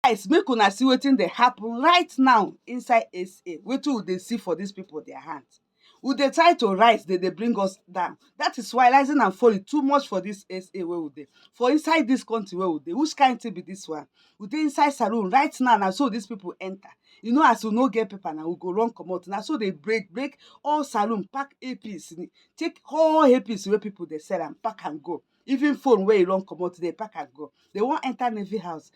Guys, make una see wetin dey happen right now inside SA. Wetin we dey see for these people their hands. We dey try to rise, they bring us down. That is why rising and falling too much for this SA where we dey. For inside this country where we dey, which kind thing be this one? We dey inside saloon right now, na so these people enter. You know, as we no get paper now, we go run comot. Na so they break all saloon, pack APs, take all APs wey people dey sell and pack and go. Even phone wey you run comot, they pack and go. They wan enter Navy house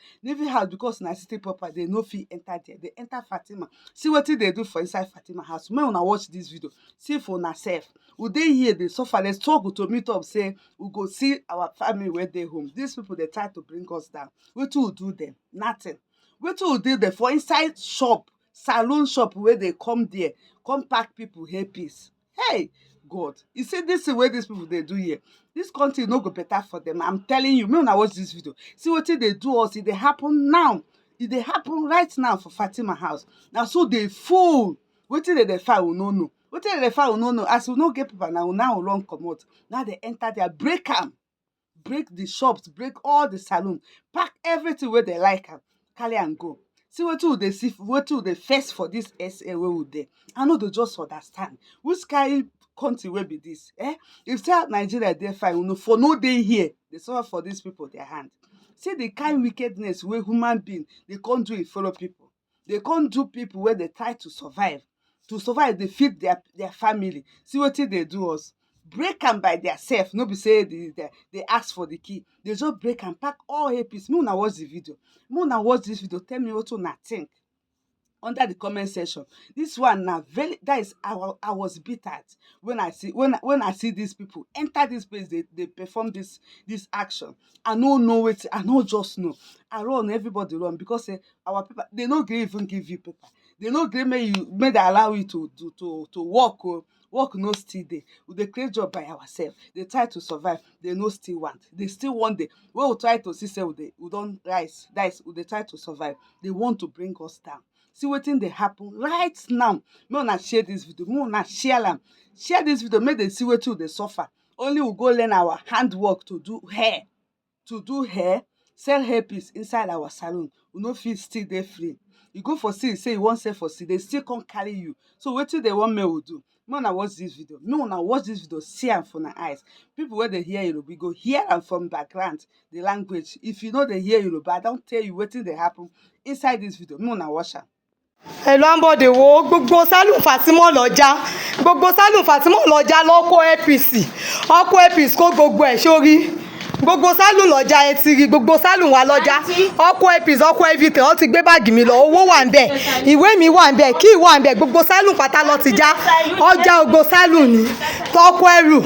because na city proper, they no fit enter there. They enter Fatima. See wetin they do for inside Fatima house. Make una watch this video, see for una sef. We dey here dey suffer, dey struggle to meet up, say we go see our family wey dey home. These people dey try to bring us down. Wetin we do them? Nothing. Wetin we do them for inside shop, saloon shop, where they come there, come pack people hairpiece. Hey God, you see this is where these people they do here. This country no go better for them. I'm telling you. Make una watch this video, see wetin they do us. It dey happen now. It dey happen right now for Fatima house. Now so they full. Wetin dey find we no know. Wetin dey find we no know. As we no get people now run comot. Now they enter there, break am, break the shops, break all the saloon, pack everything where they like am, carry and go. See wetin we dey see, wetin we dey face for this SA wey we dey. I no dey just understand which kind country wey be this. If say Nigeria dey fine, we no for no dey here. They suffer for these people their hand. See the kind wickedness wey human being they can't do it follow people. They can't do people where they try to survive. To survive, they feed their family. See wetin they do us. Break am by themselves. No be say they ask for the key. They just break and pack all APs. Make una watch the video. Make una watch this video. Tell me what una think under the comment section. This one now very, that is, I was bitter when I see these people enter this place. They perform this action. I no know it. I no just know. I run, everybody run, because our people, they no gree even give you paper. They no gree make they allow you to work. Work no still dey. We dey create job by ourselves. They try to survive. They no still want. They still want the when we try to see say we don't rise. That is, we dey try to survive. They want to bring us down. See wetin dey happen right now. Make una share this video. Make una share am. Share this video. Make they see wetin we dey suffer. Only we go learn our handwork to do hair. Sell hairpiece inside our salon. We no fit still dey free. You go for see say you wan sell for see, they still come carry you. So wetin they want me to do? Make una watch this video. Make una watch this video. See am for una eyes. People wey dey hear Yoruba go hear am from background, the language. If you know dey hear Yoruba, I don tell you wetin dey happen inside this video. Make una watch am. Hello ambode wo gbogbo salon Fatima lọ́jà, gbogbo salon Fatima lọ́jà lọ́kọ́ APC, ọkọ̀ APC kó gbogbo ẹ̀ sórí. Gbogbo salon lọ́jà ẹ ti rí, gbogbo salon wa lọ́jà, ọkọ̀ APC, ọkọ̀ everything, ó ti gbé báàgì mi lọ, owó wà ńbẹ̀, ìwé mi wà ńbẹ̀, key wà ńbẹ̀, gbogbo salon pátá ló ti já. Ọjà gbogbo salon ni, tọ́kọ̀ ẹrù,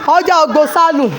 ọjà gbogbo salon.